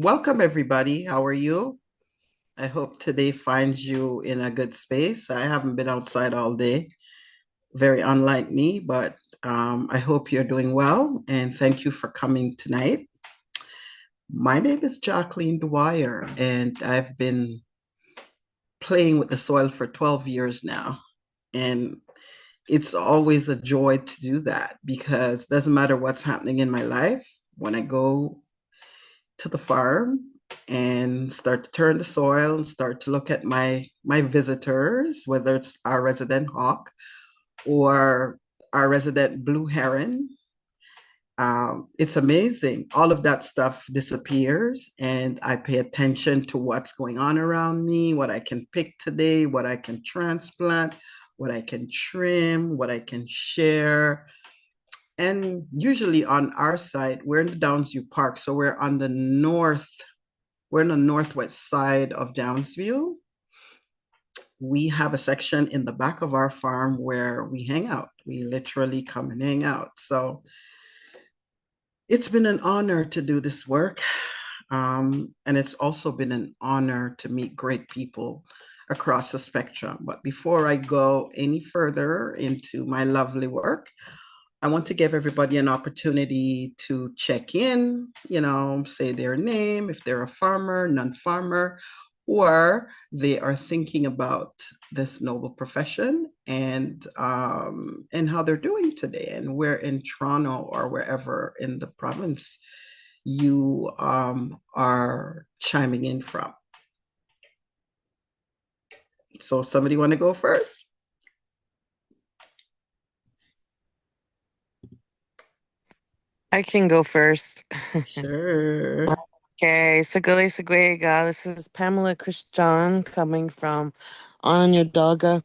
Welcome, everybody. How are you? I hope today finds you in a good space. I haven't been outside all day, very unlike me, but I hope you're doing well and thank you for coming tonight. My name is Jacqueline Dwyer, and I've been playing with the soil for 12 years now. And it's always a joy to do that because it doesn't matter what's happening in my life. When I go to the farm and start to turn the soil and start to look at my visitors, whether it's our resident hawk or our resident blue heron. It's amazing. All of that stuff disappears, and I pay attention to what's going on around me, what I can pick today, what I can transplant, what I can trim, what I can share. And usually on our side, we're in the Downsview Park, so we're on the northwest side of Downsview. We have a section in the back of our farm where we hang out. We literally come and hang out. So it's been an honor to do this work. And it's also been an honor to meet great people across the spectrum. But before I go any further into my lovely work, I want to give everybody an opportunity to check in, say their name, if they're a farmer, non-farmer, or they are thinking about this noble profession and how they're doing today, and where in Toronto or wherever in the province you are chiming in from. So somebody want to go first? I can go first. Sure. Okay, Saguli Sagwega. This is Pamela Christian coming from Onondaga,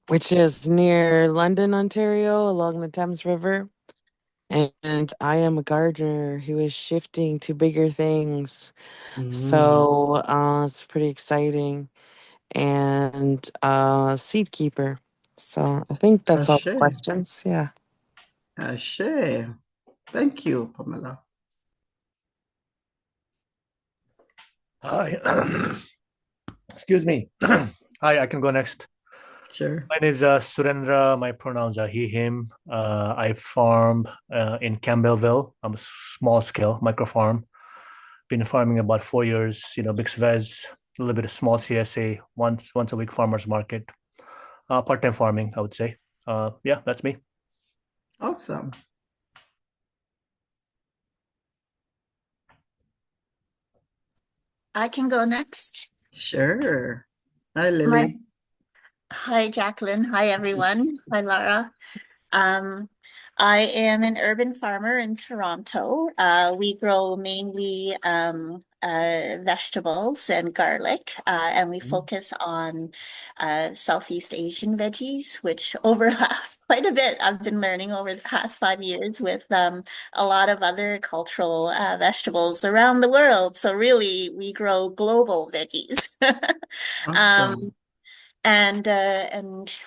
which is near London, Ontario, along the Thames River. And I am a gardener who is shifting to bigger things. Mm. So it's pretty exciting. And seed keeper. So I think that's all the Ashe. questions. Yeah. Ashe. Thank you, Pamela. Hi. Excuse me. Hi, I can go next. Sure. My name is Surendra. My pronouns are he, him. I farm in Campbellville. I'm a small scale micro farm. Been farming about 4 years, mixed veg, a little bit of small CSA, once a week farmers market. Part-time farming, I would say. Yeah, that's me. Awesome. I can go next. Sure. Hi, My Lily. Hi, Jacqueline. Hi, everyone. Hi, Lara. Um, I am an urban farmer in Toronto. We grow mainly vegetables and garlic, and we focus on Southeast Asian veggies, which overlap quite a bit. I've been learning over the past 5 years with a lot of other cultural vegetables around the world. So really, we grow global veggies. Um, Awesome. and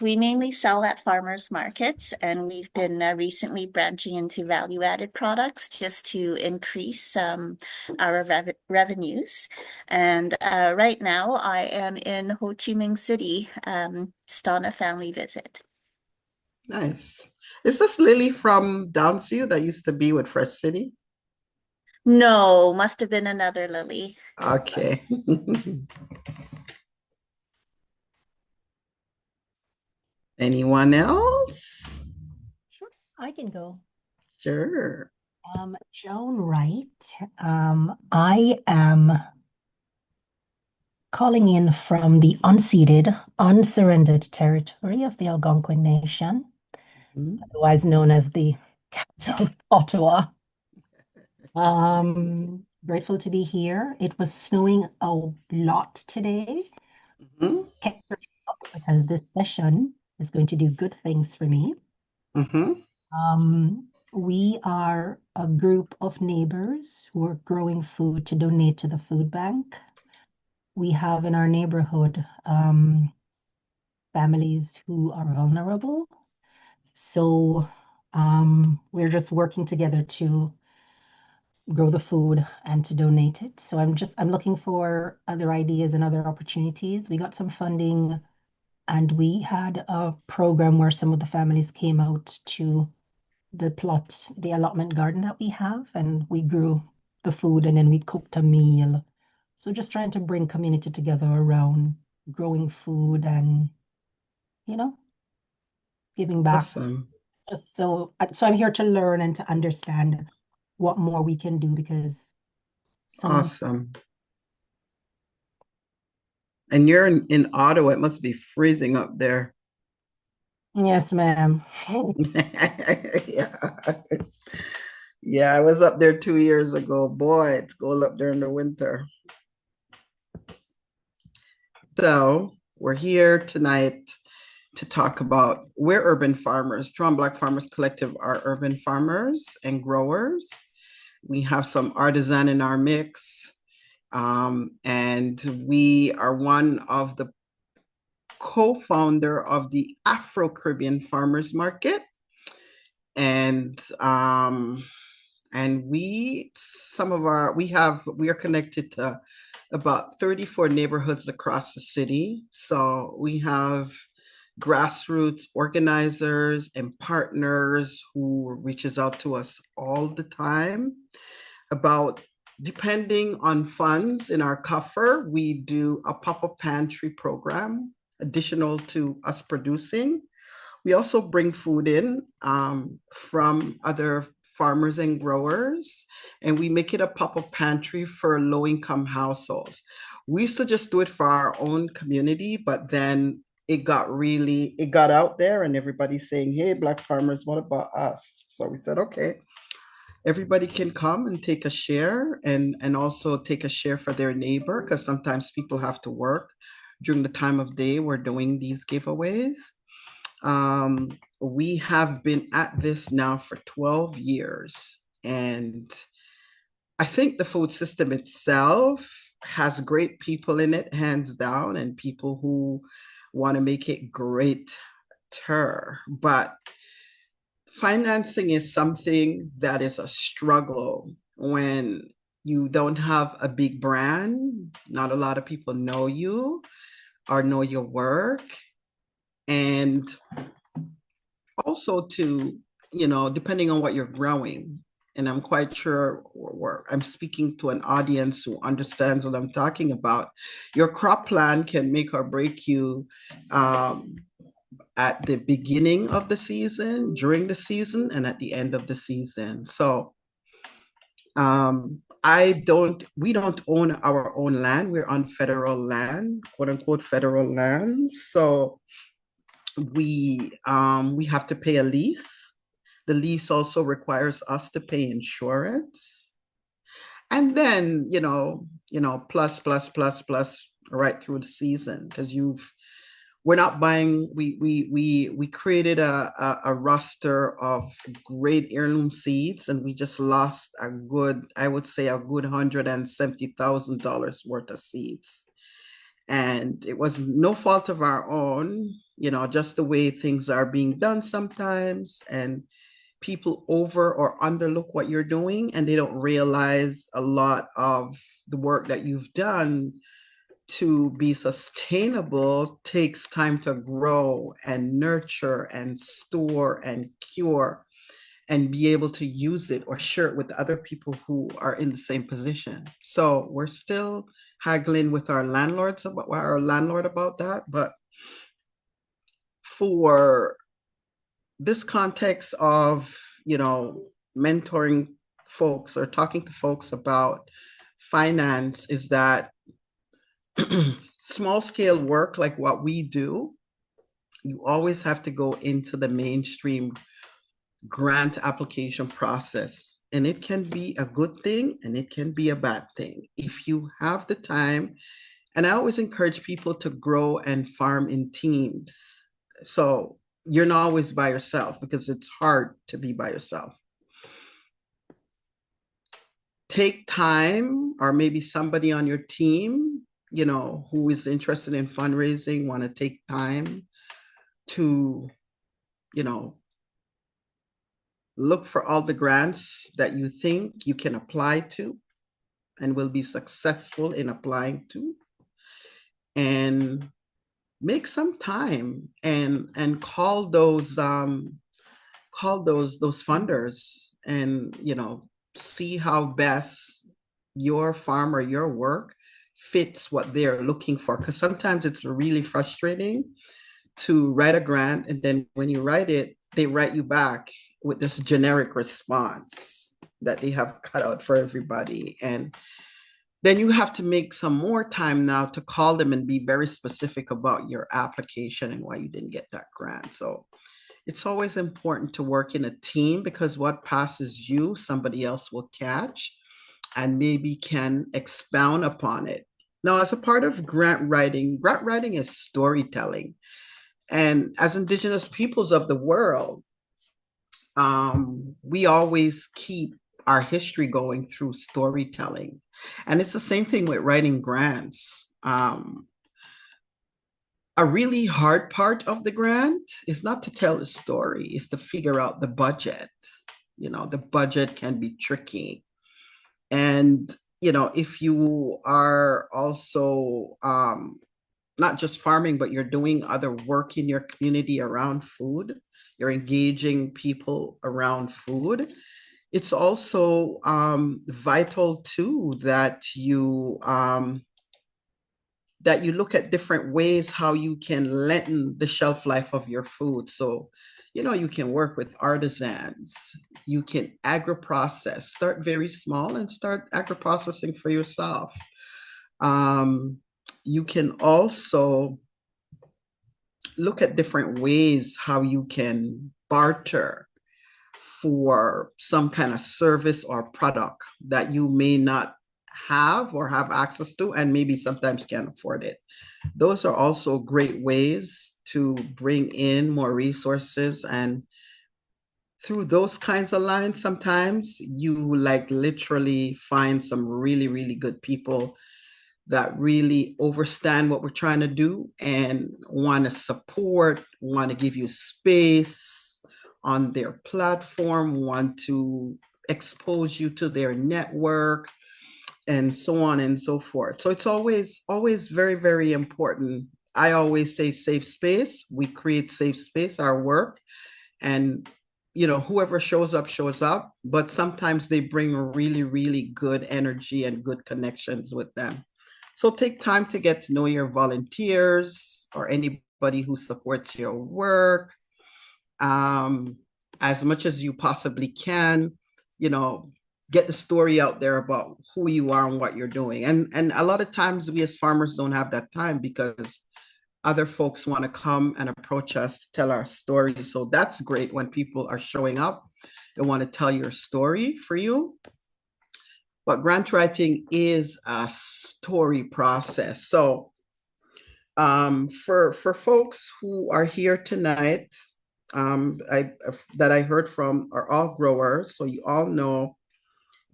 we mainly sell at farmers markets, and we've been recently branching into value-added products just to increase our revenues. And right now, I am in Ho Chi Minh City, just on a family visit. Nice. Is this Lily from Downsview that used to be with Fresh City? No, must have been another Lily. Okay. Anyone else? Sure, I can go. Sure. Joan Wright. I am calling in from the unceded, unsurrendered territory of the Algonquin Nation, Mhm. otherwise known as the capital of Ottawa. Grateful to be here. It was snowing a lot today. Mhm. Kept it up because this session is going to do good things for me. Mhm. We are a group of neighbors who are growing food to donate to the food bank. We have in our neighborhood families who are vulnerable. So we're just working together to grow the food and to donate it. So I'm looking for other ideas and other opportunities. We got some funding and we had a program where some of the families came out to the plot, the allotment garden that we have, and we grew the food and then we cooked a meal. So just trying to bring community together around growing food and, you know, giving back. Awesome. Just so I'm here to learn and to understand what more we can do because some Awesome. And you're in Ottawa. It must be freezing up there. yes, ma'am. Yeah. Yeah, I was up there 2 years ago. Boy, it's cold up there in the winter. So we're here tonight to talk about we're urban farmers. Toronto Black Farmers Collective are urban farmers and growers. We have some artisan in our mix. And we are one of the co-founder of the Afro-Caribbean Farmers Market. And we are connected to about 34 neighborhoods across the city. So we have grassroots organizers and partners who reaches out to us all the time about, depending on funds in our coffer, we do a pop-up pantry program additional to us producing. We also bring food in from other farmers and growers, and we make it a pop-up pantry for low-income households. We used to just do it for our own community, but then it got out there and everybody's saying, hey, Black farmers, what about us? So we said, okay, everybody can come and take a share and also take a share for their neighbor, because sometimes people have to work during the time of day we're doing these giveaways. We have been at this now for 12 years, and I think the food system itself has great people in it, hands down, and people who want to make it greater. But financing is something that is a struggle when you don't have a big brand. Not a lot of people know you or know your work. And also depending on what you're growing. And I'm quite sure I'm speaking to an audience who understands what I'm talking about. Your crop plan can make or break you at the beginning of the season, during the season, and at the end of the season. So we don't own our own land. We're on federal land, quote unquote, federal land. So we have to pay a lease. The lease also requires us to pay insurance. And then, plus right through the season, because we're not buying, we created a roster of great heirloom seeds, and we just lost I would say a good $170,000 worth of seeds. And it was no fault of our own, just the way things are being done sometimes, and people over or underlook what you're doing, and they don't realize a lot of the work that you've done to be sustainable takes time to grow and nurture and store and cure and be able to use it or share it with other people who are in the same position. So we're still haggling with our landlord about that. But for this context of, mentoring folks or talking to folks about finance, is that small scale work like what we do, you always have to go into the mainstream grant application process. And it can be a good thing and it can be a bad thing if you have the time. And I always encourage people to grow and farm in teams. So you're not always by yourself, because it's hard to be by yourself. Take time, or maybe somebody on your team, who is interested in fundraising, want to take time to, look for all the grants that you think you can apply to and will be successful in applying to, and make some time and call those funders, and see how best your farm or your work fits what they're looking for, because sometimes it's really frustrating to write a grant, and then when you write it, they write you back with this generic response that they have cut out for everybody. And then you have to make some more time now to call them and be very specific about your application and why you didn't get that grant. So it's always important to work in a team, because what passes you, somebody else will catch and maybe can expound upon it. Now, as a part of grant writing is storytelling. And as Indigenous peoples of the world, we always keep our history going through storytelling. And it's the same thing with writing grants. A really hard part of the grant is not to tell a story, is to figure out the budget. The budget can be tricky. And, if you are also not just farming, but you're doing other work in your community around food, you're engaging people around food, it's also vital too that you look at different ways how you can lengthen the shelf life of your food. So, you can work with artisans, you can agro-process, start very small and start agro-processing for yourself. You can also look at different ways how you can barter for some kind of service or product that you may not have or have access to, and maybe sometimes can't afford it. Those are also great ways to bring in more resources. And through those kinds of lines, sometimes you literally find some really, really good people that really understand what we're trying to do and want to support, want to give you space on their platform, want to expose you to their network, and so on and so forth. So it's always very, very important. I always say safe space. We create safe space, our work, and whoever shows up, but sometimes they bring really, really good energy and good connections with them. So take time to get to know your volunteers or anybody who supports your work, as much as you possibly can. Get the story out there about who you are and what you're doing. And a lot of times we as farmers don't have that time, because other folks want to come and approach us to tell our story. So that's great when people are showing up and want to tell your story for you. But grant writing is a story process. So for folks who are here tonight, that I heard from are all growers. So you all know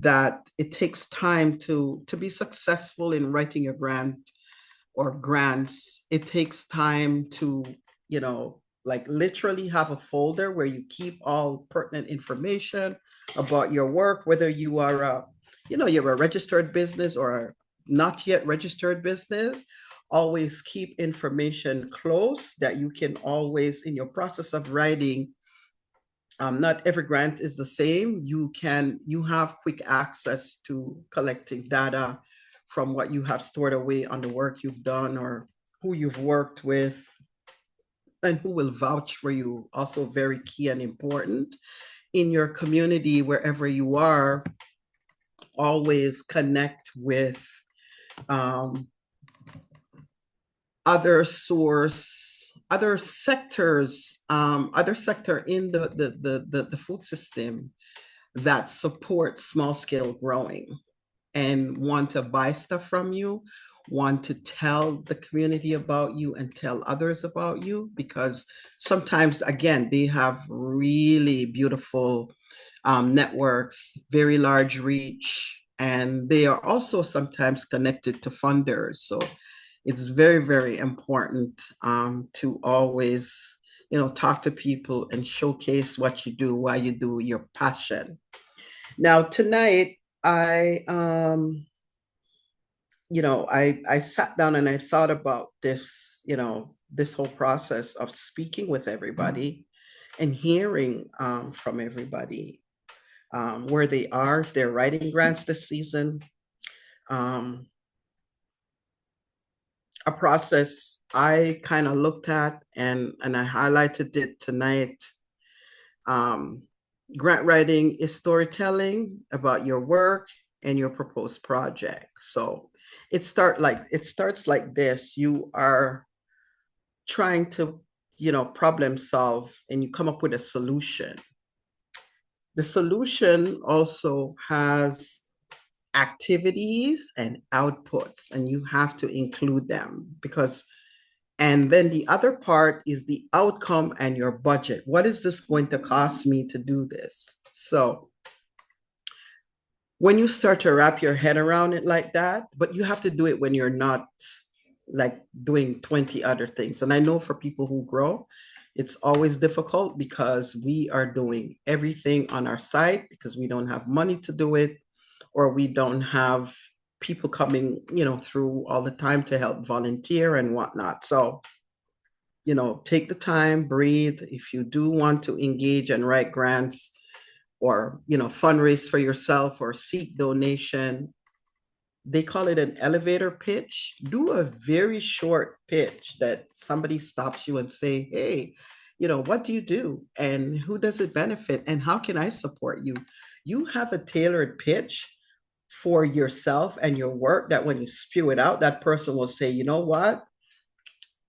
that it takes time to be successful in writing your grant or grants. It takes time to, literally have a folder where you keep all pertinent information about your work, whether you are you're a registered business or a not yet registered business. Always keep information close that you can always, in your process of writing, not every grant is the same. You have quick access to collecting data from what you have stored away on the work you've done or who you've worked with and who will vouch for you. Also very key and important in your community, wherever you are. Always connect with other sectors, other sector in the food system that support small scale growing and want to buy stuff from you, want to tell the community about you and tell others about you, because sometimes, again, they have really beautiful networks, very large reach, and they are also sometimes connected to funders. So it's very, very important to always, talk to people and showcase what you do, why you do, your passion. Now, tonight, I sat down and I thought about this, this whole process of speaking with everybody and hearing from everybody where they are, if they're writing grants this season. A process I kind of looked at and I highlighted it tonight. Um, Grant writing is storytelling about your work and your proposed project. So it starts like this. You are trying to, problem solve and you come up with a solution. The solution also has activities and outputs, and you have to include them and then the other part is the outcome and your budget. What is this going to cost me to do this? So when you start to wrap your head around it like that, but you have to do it when you're not like doing 20 other things. And I know for people who grow, it's always difficult because we are doing everything on our site because we don't have money to do it, or we don't have people coming, through all the time to help volunteer and whatnot. So, take the time, breathe. If you do want to engage and write grants or, fundraise for yourself or seek donation, they call it an elevator pitch. Do a very short pitch that somebody stops you and say, hey, what do you do? And who does it benefit? And how can I support you? You have a tailored pitch for yourself and your work that when you spew it out, that person will say, you know what?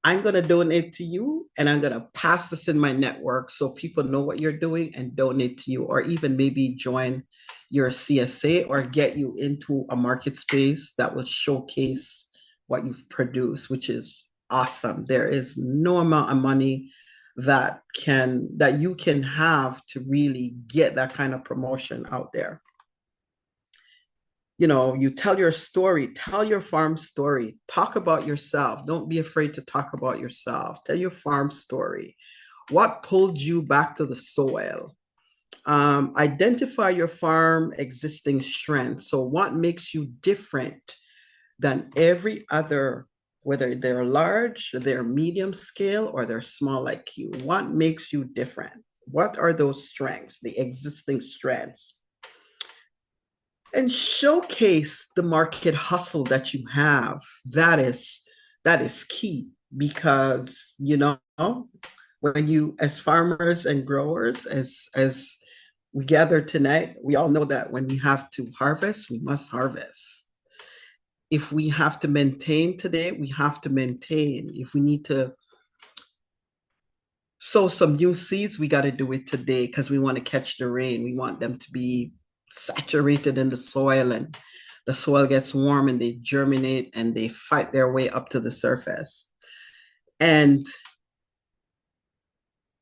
I'm going to donate to you and I'm going to pass this in my network so people know what you're doing and donate to you, or even maybe join your CSA or get you into a market space that will showcase what you've produced, which is awesome. There is no amount of money that you can have to really get that kind of promotion out there. You tell your story, tell your farm story, talk about yourself. Don't be afraid to talk about yourself. Tell your farm story. What pulled you back to the soil? Identify your farm existing strengths. So what makes you different than every other, whether they're large, they're medium scale, or they're small like you? What makes you different? What are those strengths, the existing strengths? And showcase the market hustle that you have. That is key because when you, as farmers and growers, as we gather tonight, we all know that when we have to harvest, we must harvest. If we have to maintain today, we have to maintain. If we need to sow some new seeds, we got to do it today because we want to catch the rain. We want them to be saturated in the soil, and the soil gets warm and they germinate and they fight their way up to the surface. And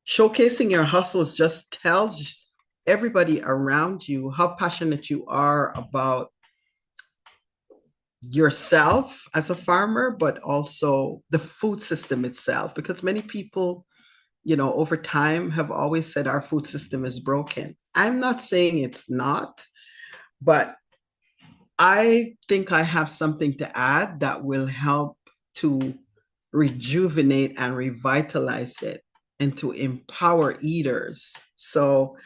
showcasing your hustles just tells everybody around you how passionate you are about yourself as a farmer, but also the food system itself, because many people over time have always said our food system is broken. I'm not saying it's not, but I think I have something to add that will help to rejuvenate and revitalize it and to empower eaters. So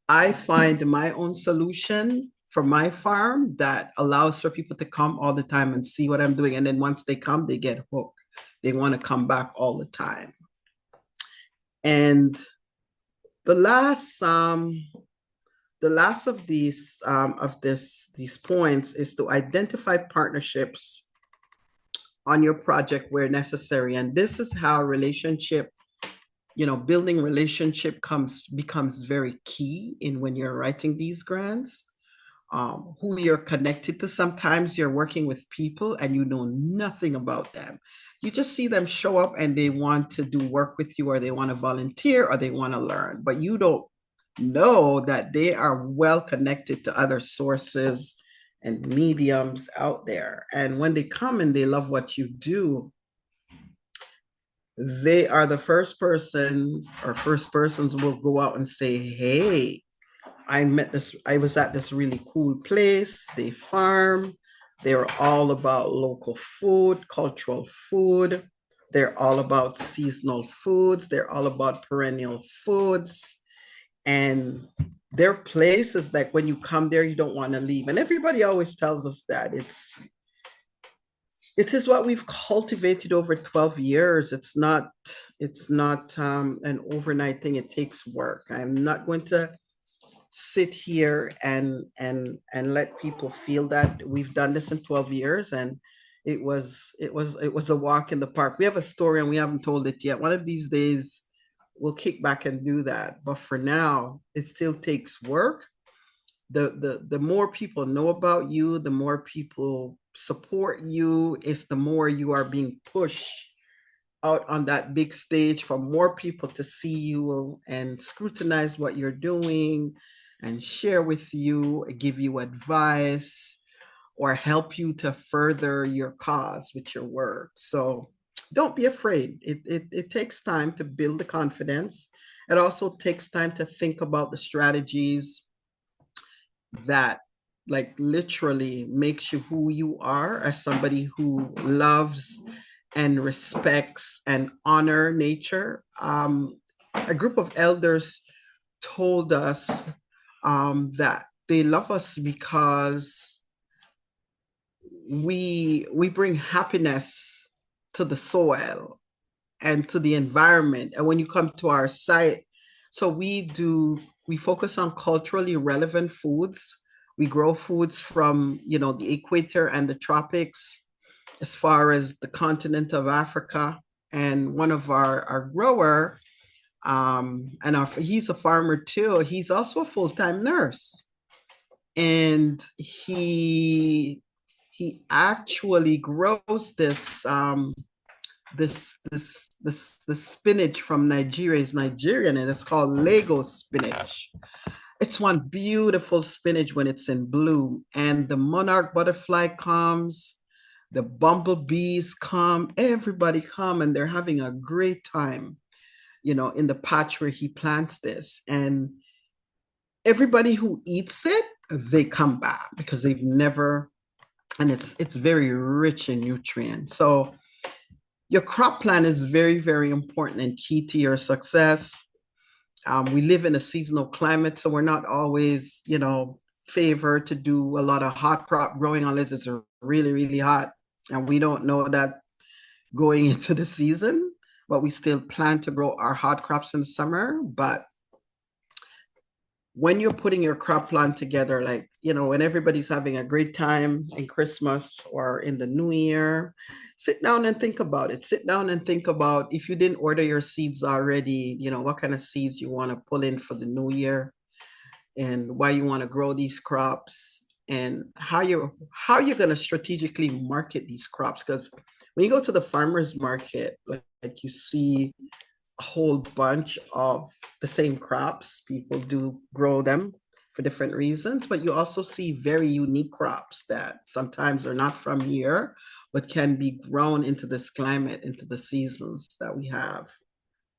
I find my own solution for my farm that allows for people to come all the time and see what I'm doing. And then once they come, they get hooked. They want to come back all the time. And the last of these points is to identify partnerships on your project where necessary. And this is how building relationship becomes very key in when you're writing these grants. Who you're connected to. Sometimes you're working with people and you know nothing about them. You just see them show up and they want to do work with you, or they want to volunteer, or they want to learn, but you don't know that they are well connected to other sources and mediums out there. And when they come and they love what you do, they are the first person or first persons will go out and say, hey, I was at this really cool place. They farm. They're all about local food, cultural food. They're all about seasonal foods. They're all about perennial foods. And their places like when you come there, you don't want to leave. And everybody always tells us that it is what we've cultivated over 12 years. It's not an overnight thing. It takes work. I'm not going to sit here and let people feel that we've done this in 12 years and it was a walk in the park. We have a story and we haven't told it yet. One of these days we'll kick back and do that. But for now, it still takes work. The more people know about you, the more people support you, is the more you are being pushed out on that big stage for more people to see you and scrutinize what you're doing and share with you, give you advice, or help you to further your cause with your work. So don't be afraid. It takes time to build the confidence. It also takes time to think about the strategies that like literally makes you who you are as somebody who loves and respects and honor nature. A group of elders told us that they love us because we bring happiness to the soil and to the environment. And when you come to our site, so we focus on culturally relevant foods. We grow foods from, the equator and the tropics, as far as the continent of Africa. And one of our grower, he's a farmer too. He's also a full-time nurse. And he actually grows this spinach from Nigeria. Is Nigerian and it's called Lego spinach. It's one beautiful spinach when it's in bloom, and the monarch butterfly comes, the bumblebees come, everybody come, and they're having a great time, in the patch where he plants this. And everybody who eats it, they come back because they've never, and it's very rich in nutrients. So your crop plan is very, very important and key to your success. We live in a seasonal climate, so we're not always, favored to do a lot of hot crop growing unless it's really, really hot. And we don't know that going into the season, but we still plan to grow our hot crops in the summer. But when you're putting your crop plan together, like, when everybody's having a great time in Christmas or in the new year, sit down and think about it. Sit down and think about, if you didn't order your seeds already, what kind of seeds you want to pull in for the new year and why you want to grow these crops and how you're going to strategically market these crops. Because when you go to the farmers market, like you see a whole bunch of the same crops. People do grow them for different reasons, but you also see very unique crops that sometimes are not from here, but can be grown into this climate, into the seasons that we have.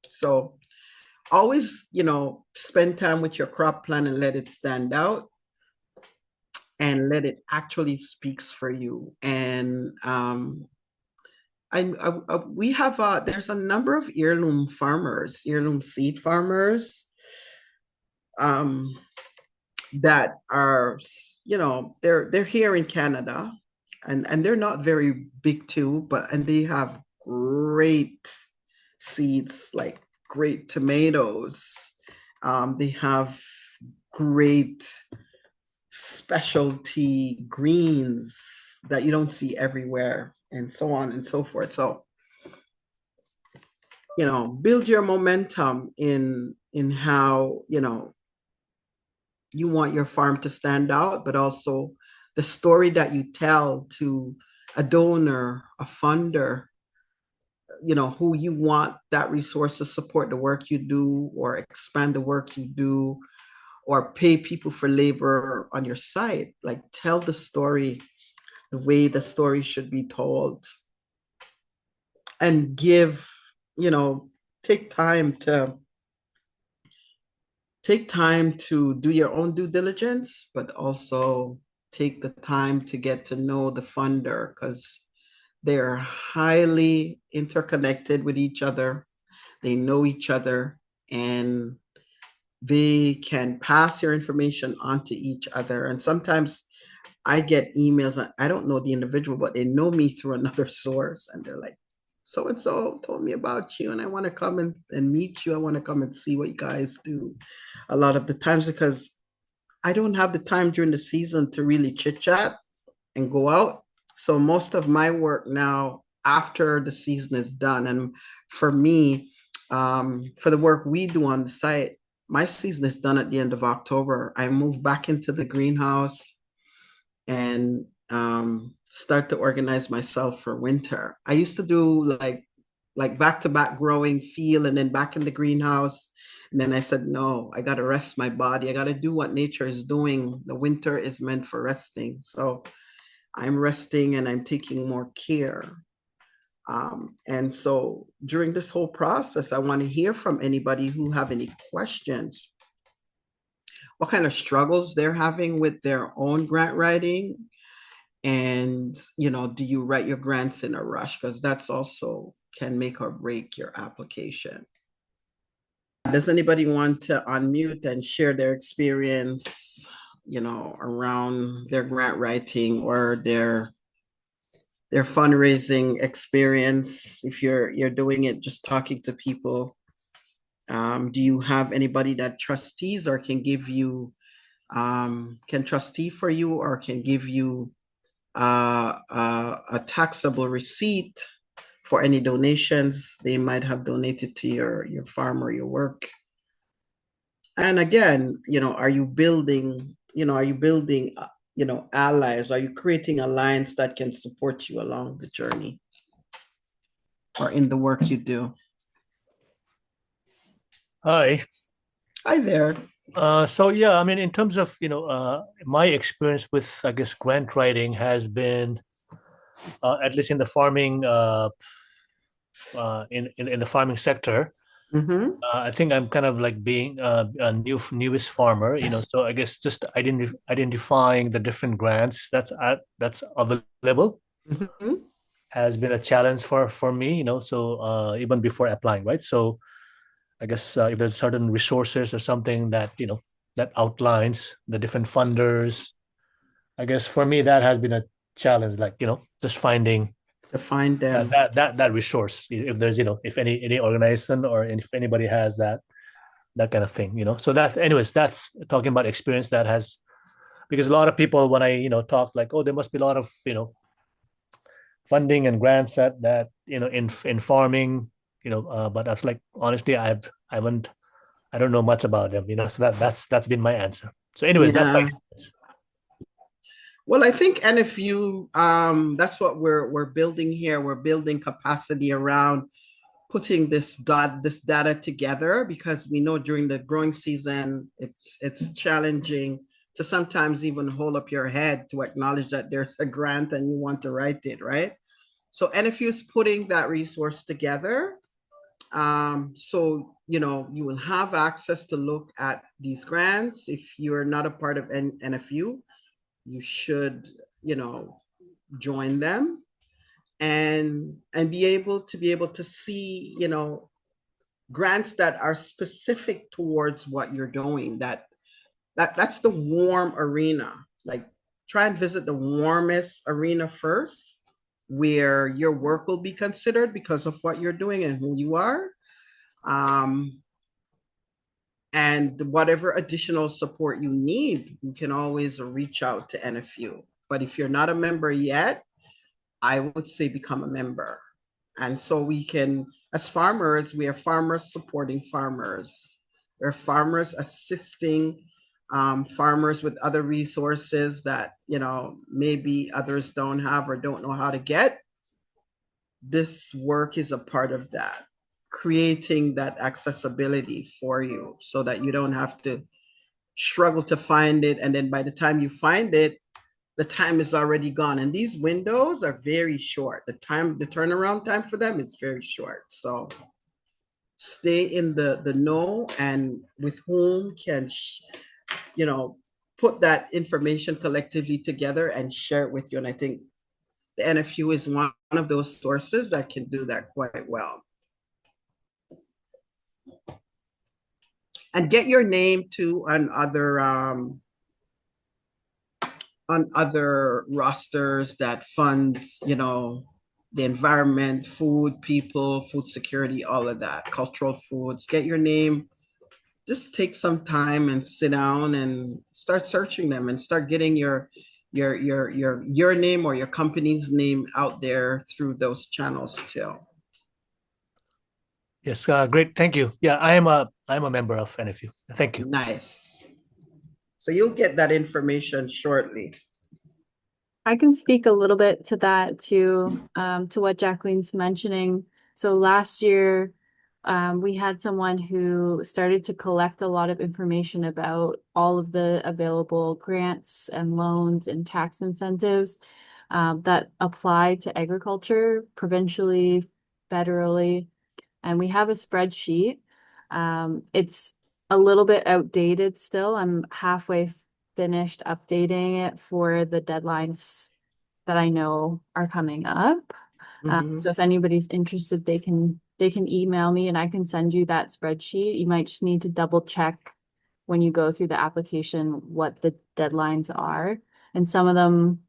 So always, spend time with your crop plan and let it stand out and let it actually speaks for you. And we have there's a number of heirloom seed farmers, that are, they're here in Canada, and they're not very big too, and they have great seeds, like great tomatoes. They have great specialty greens that you don't see everywhere, and so on and so forth. So, build your momentum in how, you want your farm to stand out, but also the story that you tell to a donor, a funder, who you want that resource to support the work you do or expand the work you do or pay people for labor on your site. Like, tell the story the way the story should be told, and give you know, take time to do your own due diligence, but also take the time to get to know the funder because they're highly interconnected with each other. They know each other and they can pass your information on to each other. And sometimes I get emails, and I don't know the individual, but they know me through another source. And they're like, so and so told me about you, and I want to come and meet you. I want to come and see what you guys do a lot of the times because I don't have the time during the season to really chit chat and go out. So most of my work now after the season is done, and for me, for the work we do on the site, my season is done at the end of October. I move back into the greenhouse and start to organize myself for winter. I used to do like back to back growing field and then back in the greenhouse. And then I said, no, I got to rest my body. I got to do what nature is doing. The winter is meant for resting. So I'm resting and I'm taking more care. And so during this whole process, I want to hear from anybody who have any questions. What kind of struggles they're having with their own grant writing? And, do you write your grants in a rush? Because that's also can make or break your application. Does anybody want to unmute and share their experience, around their grant writing or their fundraising experience? If you're doing it, just talking to people. Do you have anybody that trustees or can give you, can trustee for you or can give you a taxable receipt for any donations they might have donated to your farm or your work? And again, are you building, allies? Are you creating alliance that can support you along the journey or in the work you do? Hi. Hi there. So yeah, I mean, in terms of my experience with, I guess, grant writing has been at least in the farming in the farming sector. Mm-hmm. I think I'm kind of like being a newest farmer, so I guess just identifying the different grants that's available Mm-hmm. has been a challenge for me, so even before applying, right? So I guess if there's certain resources or something that that outlines the different funders, I guess for me that has been a challenge, like just finding To find them. that resource. If there's if any organization or if anybody has that kind of thing, So that's, anyways, that's talking about experience that has, because a lot of people when I talk like, oh, there must be a lot of funding and grants that in farming, but I was like, honestly, I haven't, I don't know much about them, so that's been my answer. So anyways, that's my Yeah. experience. Well, I think NFU, that's what we're building here. We're building capacity around putting this data together because we know during the growing season it's challenging to sometimes even hold up your head to acknowledge that there's a grant and you want to write it, right? So NFU is putting that resource together. So you will have access to look at these grants. If you're not a part of NFU, you should join them and be able to see grants that are specific towards what you're doing. That's the warm arena. Like, try and visit the warmest arena first, where your work will be considered because of what you're doing and who you are. And whatever additional support you need, you can always reach out to NFU. But if you're not a member yet, I would say become a member. And so we can, as farmers, we are farmers supporting farmers. We're farmers assisting farmers with other resources that, maybe others don't have or don't know how to get. This work is a part of that, creating that accessibility for you so that you don't have to struggle to find it. And then by the time you find it, the time is already gone. And these windows are very short. The turnaround time for them is very short. So stay in the know and with whom can, you know, put that information collectively together and share it with you. And I think the NFU is one of those sources that can do that quite well. And get your name too on other rosters that funds, you know, the environment, food, people, food security, all of that, cultural foods. Get your name. Just take some time and sit down and start searching them and start getting your name or your company's name out there through those channels too. Yes, great. Thank you. Yeah, I'm a member of NFU. Thank you. Nice. So you'll get that information shortly. I can speak a little bit to that too, to what Jacqueline's mentioning. So last year, we had someone who started to collect a lot of information about all of the available grants and loans and tax incentives that apply to agriculture provincially, federally, and we have a spreadsheet. It's a little bit outdated still. I'm halfway finished updating it for the deadlines that I know are coming up. So if anybody's interested, they can email me and I can send you that spreadsheet. You might just need to double check when you go through the application what the deadlines are. And some of them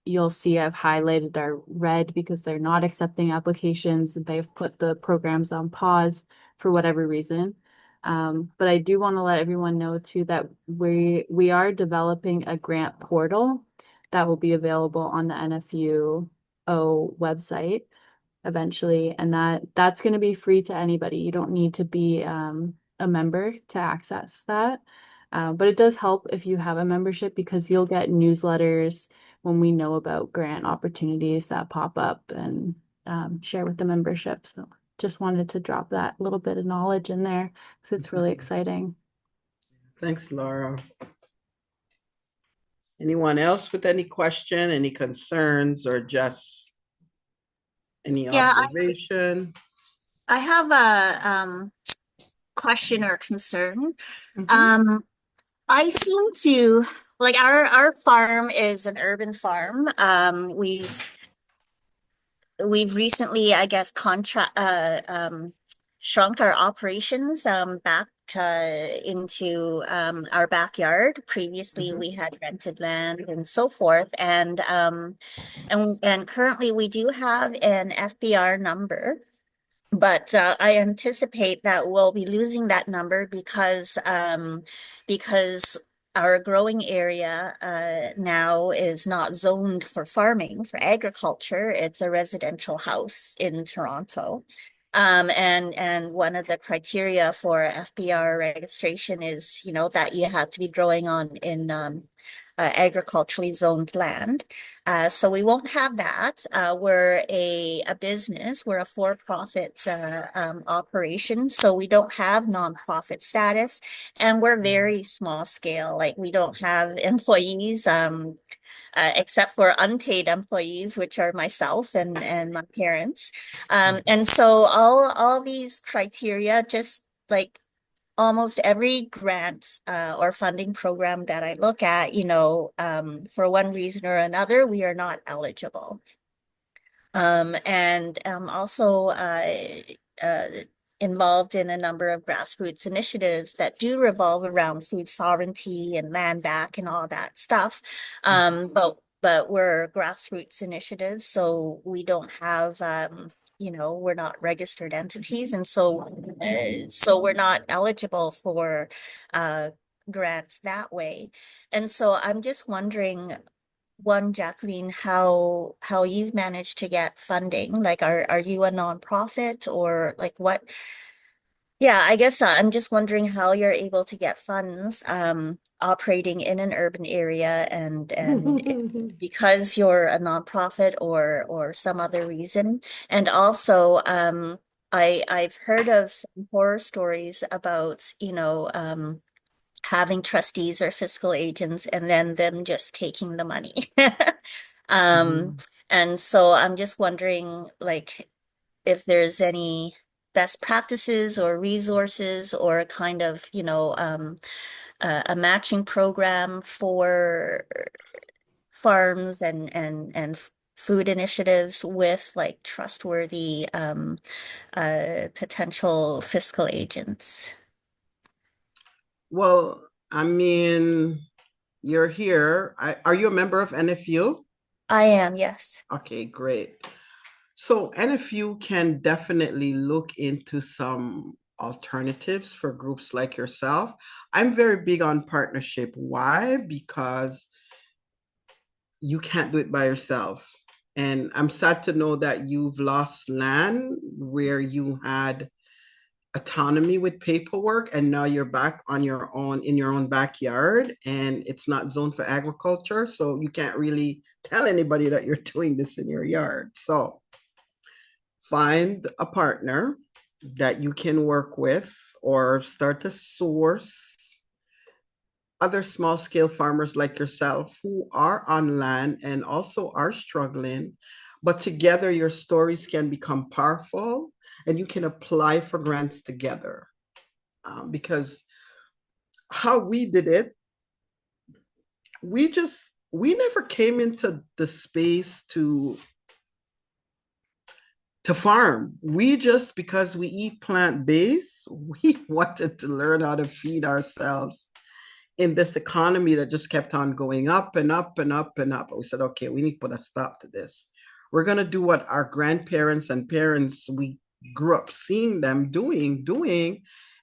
you'll see I've highlighted are red because they're not accepting applications. They've put the programs on pause for whatever reason. But I do want to let everyone know too that we are developing a grant portal that will be available on the NFUO website eventually, and that's going to be free to anybody. You don't need to be a member to access that. But it does help if you have a membership because you'll get newsletters when we know about grant opportunities that pop up and share with the membership. So just wanted to drop that little bit of knowledge in there because it's really exciting. Thanks, Laura. Anyone else with any question, any concerns, or just any observation? I have a question or concern. I seem to like our farm is an urban farm. We've recently, I guess, shrunk our operations back into our backyard. Previously, we had rented land and so forth, and currently we do have an FBR number. But I anticipate that we'll be losing that number because our growing area now is not zoned for farming, for agriculture. It's a residential house in Toronto. And one of the criteria for FBR registration is, you know, that you have to be growing on in agriculturally zoned land. So we won't have that. We're a business, we're a for-profit operation, so we don't have nonprofit status, and we're very small scale. Like we don't have employees, except for unpaid employees, which are myself and my parents. And so all these criteria, just like almost every grant or funding program that I look at, you know, for one reason or another, we are not eligible. And also involved in a number of grassroots initiatives that do revolve around food sovereignty and land back and all that stuff. But we're grassroots initiatives, so we don't have you know, we're not registered entities, and so we're not eligible for grants that way. And so I'm just wondering, one, Jacqueline, how you've managed to get funding. Like, are you a nonprofit or like what? Yeah, I guess I'm just wondering how you're able to get funds operating in an urban area and because you're a nonprofit or some other reason. And also I've heard of some horror stories about, you know, having trustees or fiscal agents and then them just taking the money. And so I'm just wondering, like, if there's any best practices or resources or a kind of, a matching program for farms and food initiatives with like trustworthy potential fiscal agents? Well, I mean, you're here. Are you a member of NFU? I am, yes. Okay, great. So NFU can definitely look into some alternatives for groups like yourself. I'm very big on partnership. Why? Because you can't do it by yourself. And I'm sad to know that you've lost land where you had autonomy with paperwork and now you're back on your own in your own backyard and it's not zoned for agriculture. So you can't really tell anybody that you're doing this in your yard. So find a partner that you can work with or start to source other small scale farmers like yourself who are on land and also are struggling. But together, your stories can become powerful and you can apply for grants together. Because how we did it, we never came into the space to farm. We just, because we eat plant-based, we wanted to learn how to feed ourselves in this economy that just kept on going up and up and up and up. We said, okay, we need to put a stop to this. We're going to do what our grandparents and parents, we grew up seeing them doing.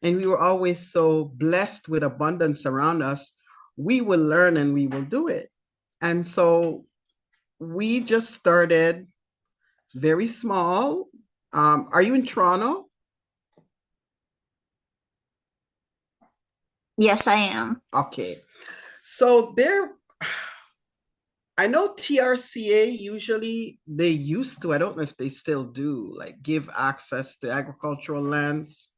And we were always so blessed with abundance around us. We will learn and we will do it. And so we just started very small. Are you in Toronto? Yes, I am. Okay. So I know TRCA usually they used to, I don't know if they still do, like give access to agricultural lands.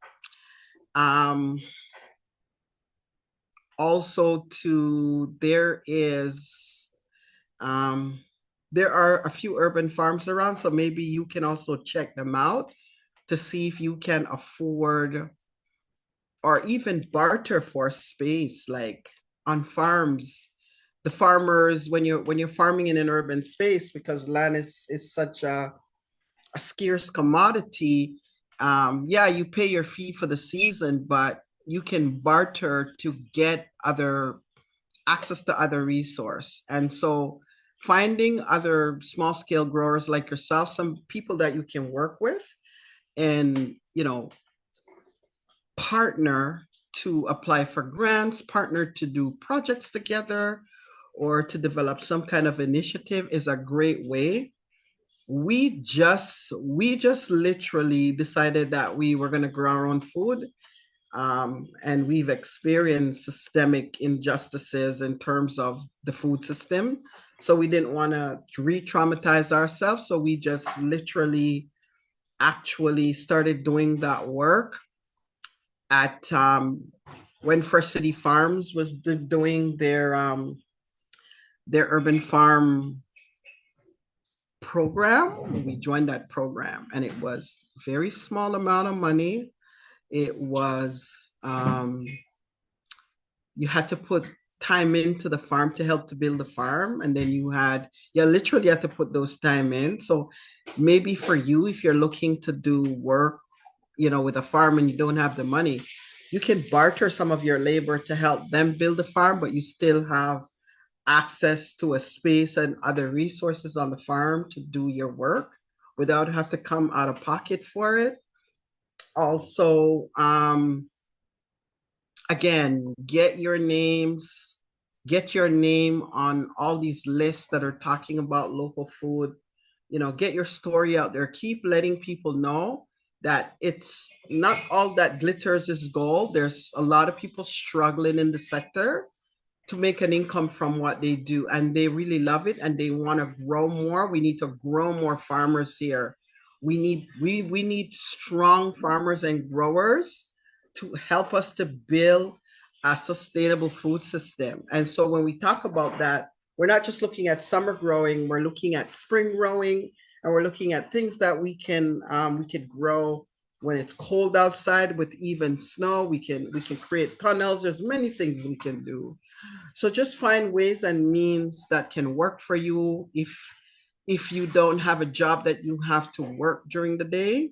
Also there are a few urban farms around, so maybe you can also check them out to see if you can afford or even barter for space, like on farms. The farmers, when you're farming in an urban space, because land is such a scarce commodity, yeah, you pay your fee for the season, but you can barter to get other access to other resource. And so finding other small scale growers like yourself, some people that you can work with and, partner to apply for grants, partner to do projects together, or to develop some kind of initiative is a great way. We just literally decided that we were going to grow our own food, and we've experienced systemic injustices in terms of the food system. So we didn't want to re-traumatize ourselves. So we just literally actually started doing that work at when First City Farms was doing their urban farm program. We joined that program, and it was very small amount of money. It was you had to put time into the farm to help to build the farm, and then you literally had to put those time in. So maybe for you, if you're looking to do work, with a farm and you don't have the money, you can barter some of your labor to help them build the farm, but you still have access to a space and other resources on the farm to do your work without have to come out of pocket for it. Also, again, get your name on all these lists that are talking about local food. Get your story out there. Keep letting people know that it's not all that glitters is gold. There's a lot of people struggling in the sector to make an income from what they do, and they really love it and they want to grow more. We need to grow more farmers here. We need strong farmers and growers to help us to build a sustainable food system. And so when we talk about that, we're not just looking at summer growing, we're looking at spring growing, and we're looking at things that we could grow when it's cold outside with even snow, we can create tunnels. There's many things we can do. So just find ways and means that can work for you. If you don't have a job that you have to work during the day,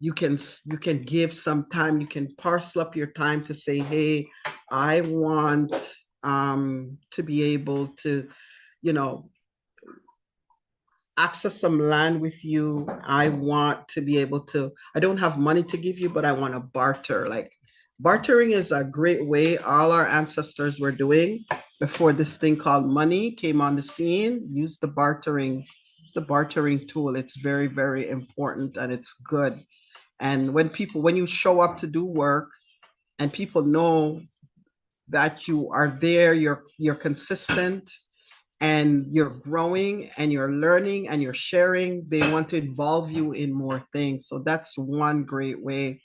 you can give some time. You can parcel up your time to say, hey, I want to be able to, you know, access some land with you. I want to be able to, I don't have money to give you, but I want to barter. Like bartering is a great way all our ancestors were doing before this thing called money came on the scene. Use the bartering, it's the bartering tool. It's very, very important and it's good. And when you show up to do work and people know that you are there, you're consistent, and you're growing and you're learning and you're sharing, they want to involve you in more things. So that's one great way.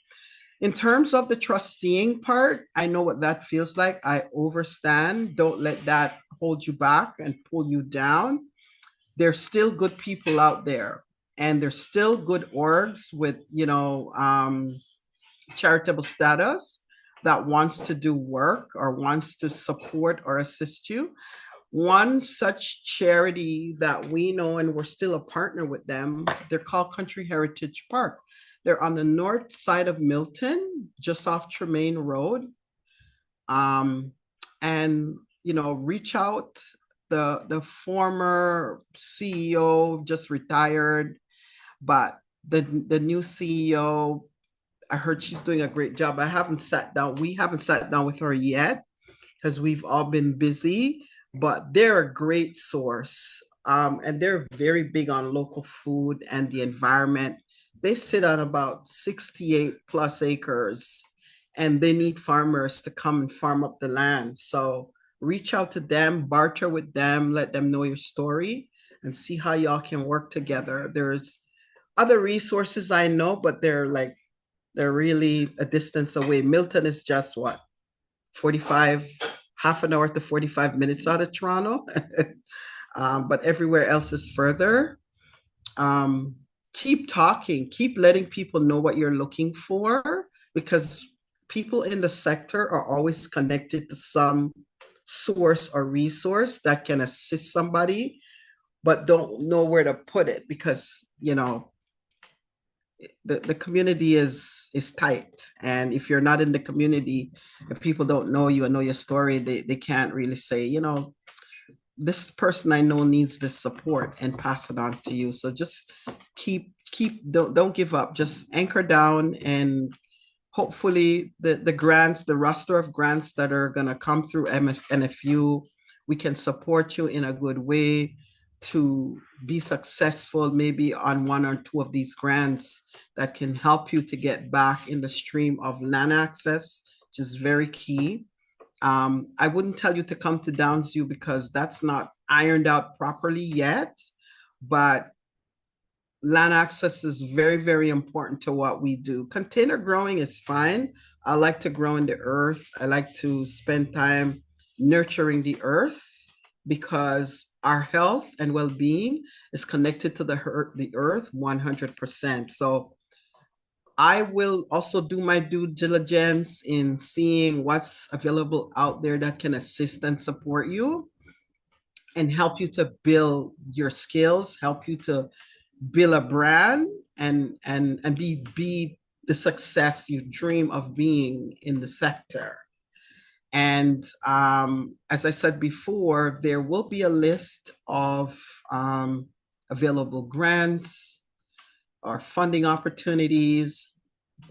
In terms of the trusteeing part, I know what that feels like. I overstand. Don't let that hold you back and pull you down. There's still good people out there, and there's still good orgs with, charitable status that wants to do work or wants to support or assist you. One such charity that we know, and we're still a partner with them, they're called Country Heritage Park. They're on the north side of Milton, just off Tremaine Road. And reach out. The former CEO just retired, but the new CEO, I heard she's doing a great job. We haven't sat down with her yet because we've all been busy, but they're a great source. And they're very big on local food and the environment. They sit on about 68 plus acres, and they need farmers to come and farm up the land. So reach out to them, barter with them, let them know your story, and see how y'all can work together. There's other resources I know, but they're really a distance away. Milton is just what, 45, half an hour to 45 minutes out of Toronto. But everywhere else is further. Keep talking, keep letting people know what you're looking for, because people in the sector are always connected to some source or resource that can assist somebody, but don't know where to put it because, the community is tight. And if you're not in the community, if people don't know you and know your story, they can't really say, this person I know needs this support and pass it on to you. So just keep don't give up. Just anchor down, and hopefully the grants, the roster of grants that are gonna come through NFU, we can support you in a good way to be successful, maybe on one or two of these grants that can help you to get back in the stream of land access, which is very key. I wouldn't tell you to come to Downsview because that's not ironed out properly yet, but land access is very, very important to what we do. Container growing is fine. I like to grow in the earth. I like to spend time nurturing the earth because our health and well-being is connected to the earth 100%. So I will also do my due diligence in seeing what's available out there that can assist and support you and help you to build your skills, help you to build a brand, and be the success you dream of being in the sector. And as I said before, there will be a list of available grants or funding opportunities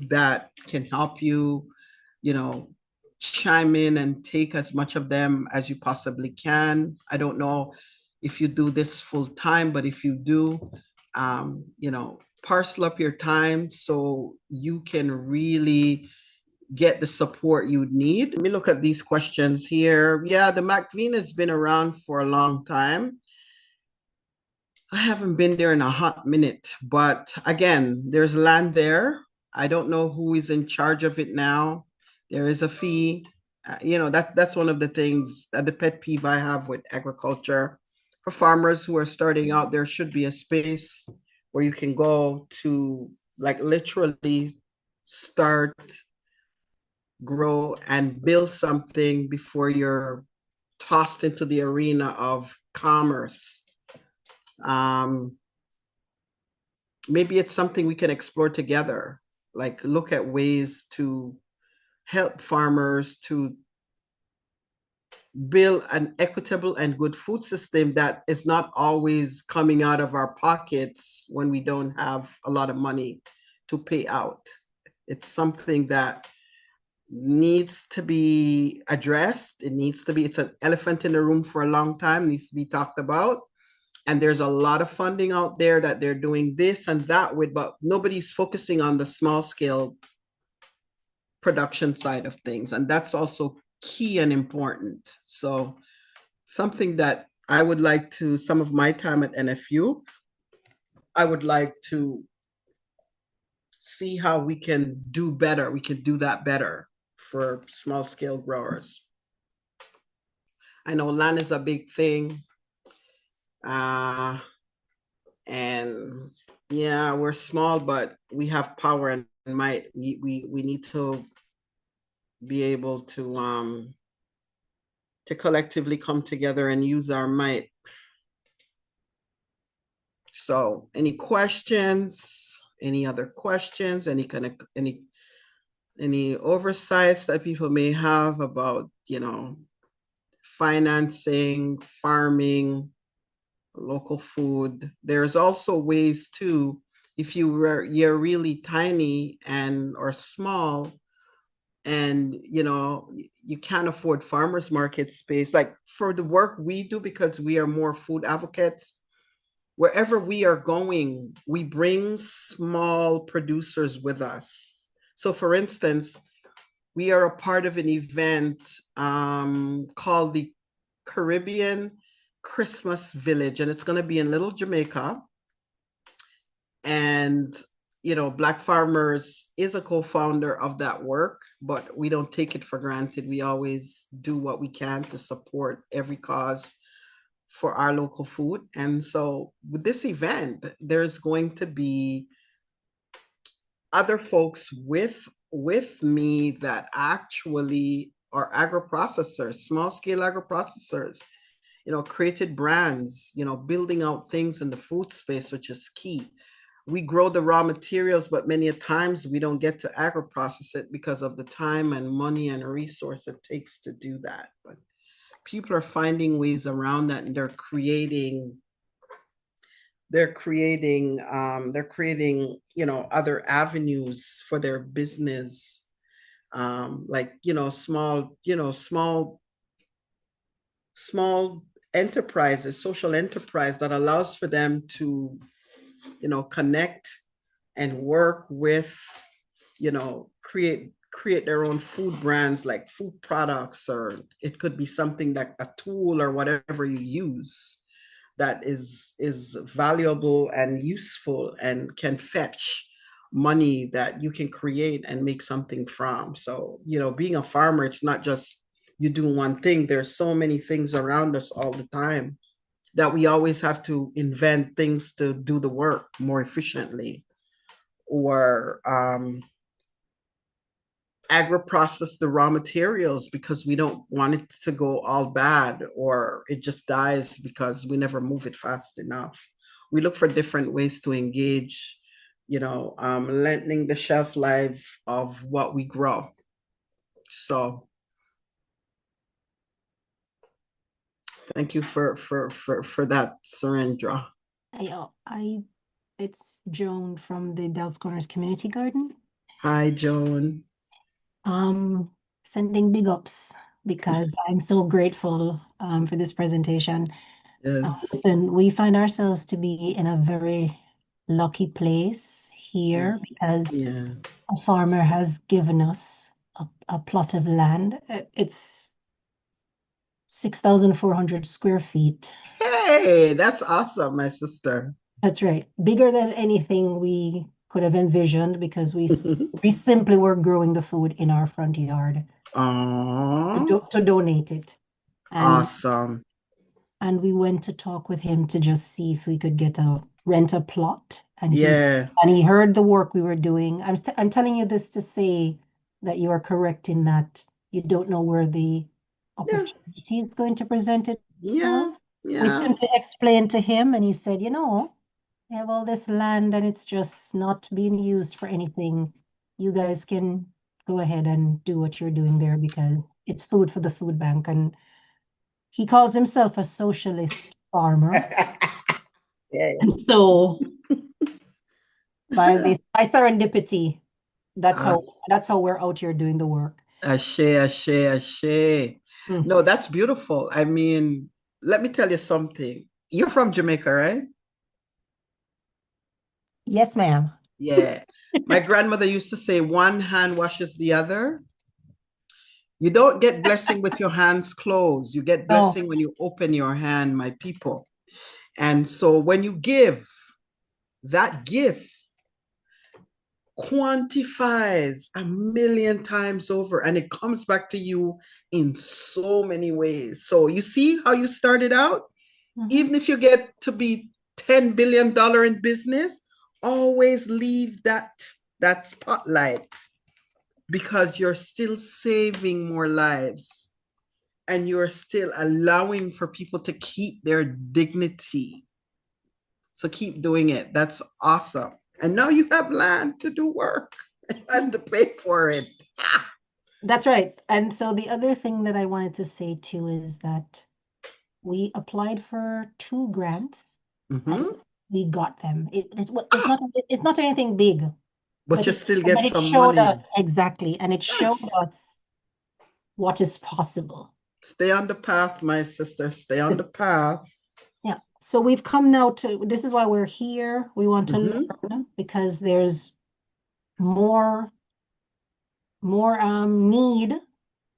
that can help you, chime in and take as much of them as you possibly can. I don't know if you do this full time, but if you do, parcel up your time so you can really get the support you need. Let me look at these questions here. Yeah, the McVeen has been around for a long time. I haven't been there in a hot minute, but again, there's land there. I don't know who is in charge of it now. There is a fee. That's one of the things, that the pet peeve I have with agriculture. For farmers who are starting out, there should be a space where you can go to, like literally start, grow, and build something before you're tossed into the arena of commerce. Maybe it's something we can explore together, like look at ways to help farmers to build an equitable and good food system that is not always coming out of our pockets when we don't have a lot of money to pay out. It's something that needs to be addressed. It's an elephant in the room for a long time, needs to be talked about. And there's a lot of funding out there that they're doing this and that with, but nobody's focusing on the small scale production side of things. And that's also key and important. So something that I would like to, some of my time at NFU, I would like to see how we can do better. We can do that better for small scale growers. I know land is a big thing. And yeah, we're small, but we have power and might. We need to be able to collectively come together and use our might. So any questions, any other questions, any kind of any oversights that people may have about, financing, farming, local food. There's also ways too, if you're really tiny and or small, and you can't afford farmers market space, like for the work we do, because we are more food advocates, wherever we are going, we bring small producers with us. So for instance, we are a part of an event called the Caribbean Christmas Village, and it's going to be in Little Jamaica. And Black Farmers is a co-founder of that work, but we don't take it for granted. We always do what we can to support every cause for our local food. And so with this event, there's going to be other folks with me that actually are agro-processors, small scale agro-processors, created brands, building out things in the food space, which is key. We grow the raw materials, but many a times we don't get to agro-process it because of the time and money and resource it takes to do that. But people are finding ways around that, and they're creating other avenues for their business, like small enterprises, social enterprise that allows for them to connect and work with, create their own food brands, like food products, or it could be something like a tool or whatever you use that is valuable and useful and can fetch money that you can create and make something from. So, being a farmer, it's not just you do one thing. There's so many things around us all the time that we always have to invent things to do the work more efficiently, or agro-process the raw materials because we don't want it to go all bad, or it just dies because we never move it fast enough. We look for different ways to engage, lengthening the shelf life of what we grow. So thank you for that, Surendra. It's Joan from the Dells Corners Community Garden. Hi, Joan. Sending big ups because I'm so grateful for this presentation. Yes. Listen, we find ourselves to be in a very lucky place here because a farmer has given us a plot of land. It's 6,400 square feet. Hey, that's awesome, my sister. That's right. Bigger than anything we could have envisioned because we simply were growing the food in our front yard to donate it. And, awesome. And we went to talk with him to just see if we could rent a plot. and Yeah. he heard the work we were doing. I'm telling you this to say that you are correct in that you don't know where the Yeah. opportunity is going to present itself. Yeah. We Yeah. simply explained to him, and he said, we have all this land and it's just not being used for anything. You guys can go ahead and do what you're doing there because it's food for the food bank. And he calls himself a socialist farmer. Yeah. And so by serendipity, that's Uh, how we're out here doing the work. Ashe, ashe, ashe. Mm. No, that's beautiful. I mean, let me tell you something. You're from Jamaica, right? Yes, ma'am. Yeah. My grandmother used to say, one hand washes the other. You don't get blessing with your hands closed. You get No. blessing when you open your hand, my people. And so when you give, that gift quantifies a million times over and it comes back to you in so many ways. So you see how you started out? Even if you get to be $10 billion in business, always leave that spotlight because you're still saving more lives and you're still allowing for people to keep their dignity. So keep doing it. That's awesome. And now you have land to do work and to pay for it. That's right. And so the other thing that I wanted to say too is that we applied for 2 grants and Mm-hmm. we got them. It's not anything big, But but you still get it some showed money. us exactly, and it showed us what is possible. Stay on the path, my sister. Stay on the path. Yeah. So we've come now to, this is why we're here. We want to Mm-hmm. learn because there's more need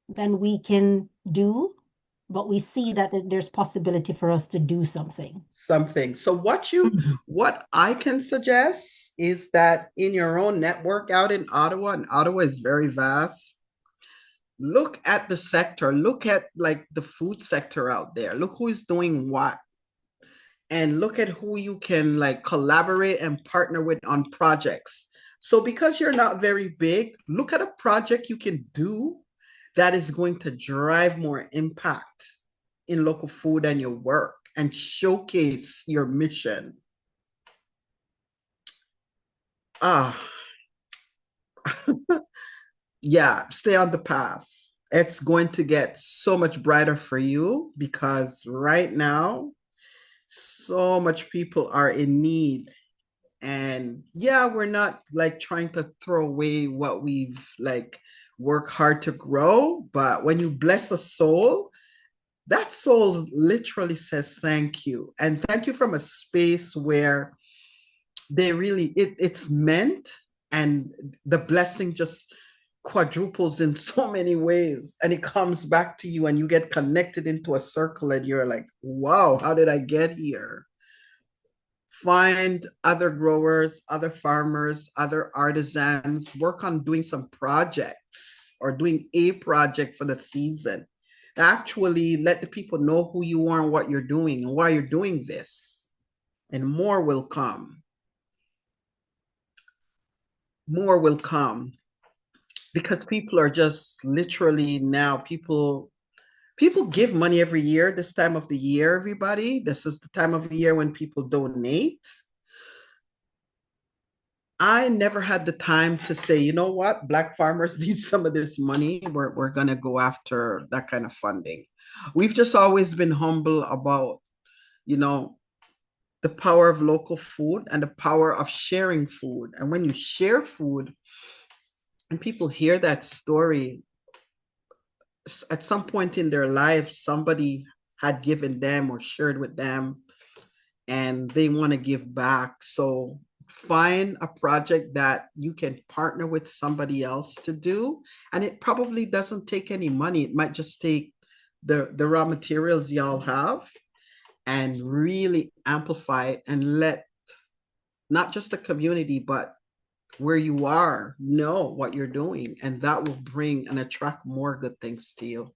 than we can do, but we see that there's possibility for us to do something. Something. So Mhm. what I can suggest is that in your own network out in Ottawa, and Ottawa is very vast, look at the sector, look at like the food sector out there, look who is doing what, and look at who you can like collaborate and partner with on projects. So because you're not very big, look at a project you can do that is going to drive more impact in local food and your work and showcase your mission. Ah, yeah, stay on the path. It's going to get so much brighter for you because right now, so much people are in need. And yeah, we're not like trying to throw away what we've like worked hard to grow, but when you bless a soul, that soul literally says thank you. And thank you from a space where it's meant and the blessing just quadruples in so many ways and it comes back to you and you get connected into a circle and you're like, wow, how did I get here? Find other growers, other farmers, other artisans, work on doing some projects or doing a project for the season. Actually, let the people know who you are and what you're doing and why you're doing this. And more will come. More will come because people are just literally now people give money every year this time of the year, everybody. This is the time of the year when people donate. I never had the time to say, you know what, Black farmers need some of this money. We're going to go after that kind of funding. We've just always been humble about, you know, the power of local food and the power of sharing food. And when you share food and people hear that story, at some point in their life, somebody had given them or shared with them and they want to give back. So find a project that you can partner with somebody else to do. And it probably doesn't take any money. It might just take the raw materials y'all have and really amplify it and let not just the community, but where you are know what you're doing. And that will bring and attract more good things to you.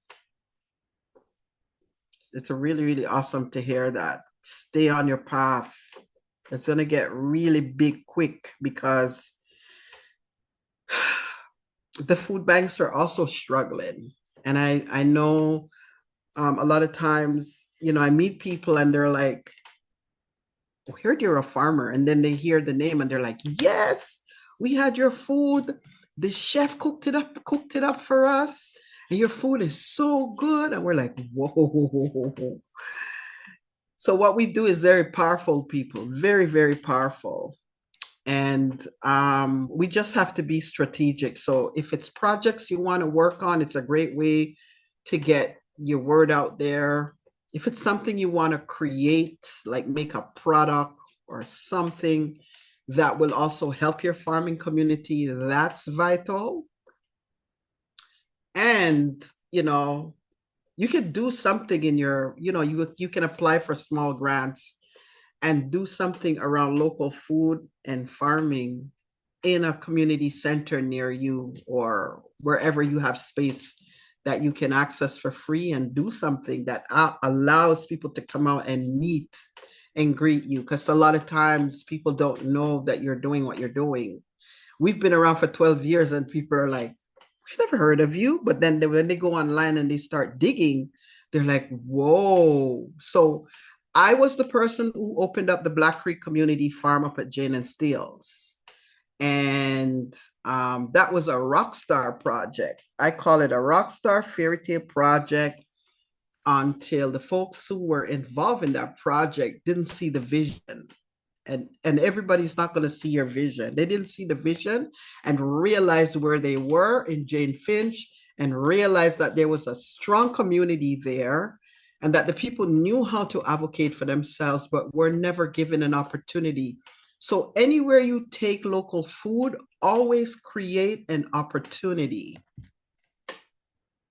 It's a really, really awesome to hear that. Stay on your path. It's going to get really big quick because the food banks are also struggling. And I know a lot of times, I meet people and they're like, we heard you're a farmer. And then they hear the name and they're like, yes, we had your food. The chef cooked it up for us. And your food is so good. And we're like, whoa. So what we do is very powerful, people, very, very powerful. And we just have to be strategic. So if it's projects you want to work on, it's a great way to get your word out there. If it's something you want to create, like make a product or something that will also help your farming community, that's vital. And, you can do something in your, you can apply for small grants and do something around local food and farming in a community center near you or wherever you have space that you can access for free, and do something that allows people to come out and meet and greet you. Because a lot of times people don't know that you're doing what you're doing. We've been around for 12 years and people are like, we've never heard of you. But then when they go online and they start digging, they're like, whoa. So I was the person who opened up the Black Creek Community Farm up at Jane and Steele's. And that was a rock star project. I call it a rock star fairy tale project until the folks who were involved in that project didn't see the vision. And everybody's not going to see your vision. They didn't see the vision and realize where they were in Jane Finch, and realize that there was a strong community there, and that the people knew how to advocate for themselves, but were never given an opportunity. So anywhere you take local food, always create an opportunity,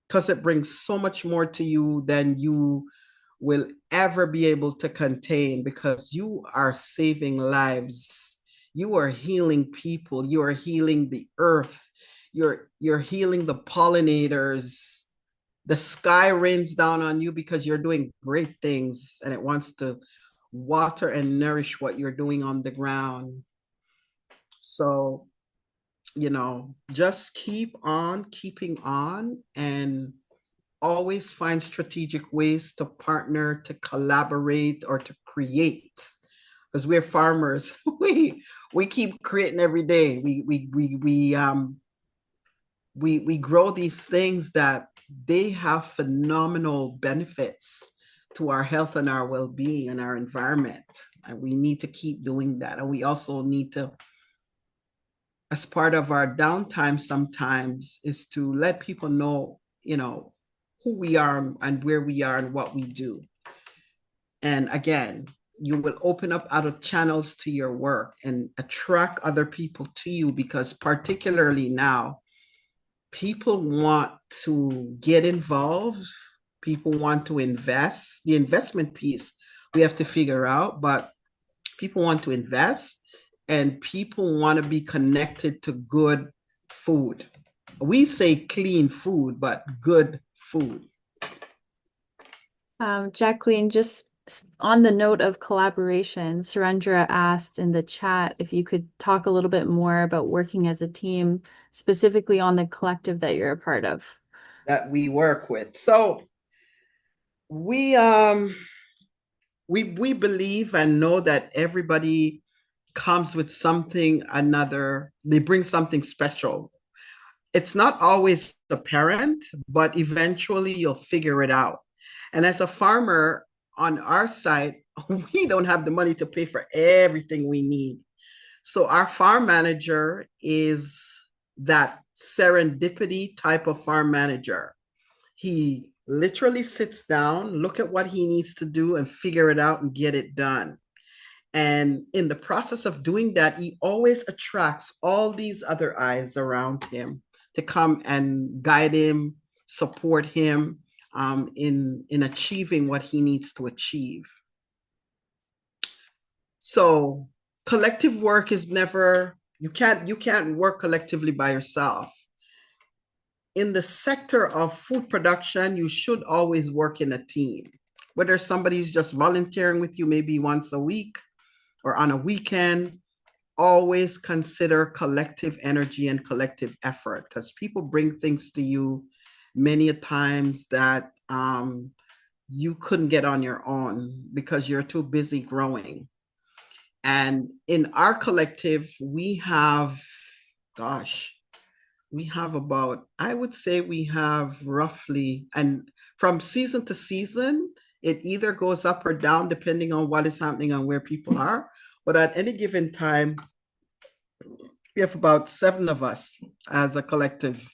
because it brings so much more to you than you will ever be able to contain, because you are saving lives. You are healing people. You are healing the earth. You're healing the pollinators. The sky rains down on you because you're doing great things, and it wants to water and nourish what you're doing on the ground. So, just keep on keeping on, and always find strategic ways to partner, to collaborate, or to create. Because we're farmers, we keep creating every day. We grow these things that they have phenomenal benefits to our health and our well-being and our environment. And we need to keep doing that. And we also need to, as part of our downtime sometimes, is to let people know, who we are and where we are and what we do. And again, you will open up other channels to your work and attract other people to you, because particularly now, people want to get involved. People want to invest. The investment piece we have to figure out, but people want to invest, and people want to be connected to good food. We say clean food, but good food. Jacqueline, just on the note of collaboration, Surendra asked in the chat if you could talk a little bit more about working as a team, specifically on the collective that you're a part of. That we work with. So we believe and know that everybody comes with something another. They bring something special. It's not always apparent, but eventually you'll figure it out. And as a farmer on our side, we don't have the money to pay for everything we need. So our farm manager is that serendipity type of farm manager. He literally sits down, look at what he needs to do, and figure it out and get it done. And in the process of doing that, he always attracts all these other eyes around him to come and guide him, support him in achieving what he needs to achieve. So collective work is never, you can't work collectively by yourself. In the sector of food production, you should always work in a team. Whether somebody's just volunteering with you maybe once a week, or on a weekend, always consider collective energy and collective effort, because people bring things to you many a times that you couldn't get on your own because you're too busy growing. And in our collective, we have, gosh, we have about, I would say we have roughly, and from season to season, it either goes up or down depending on what is happening and where people are. But at any given time, we have about 7 of us as a collective,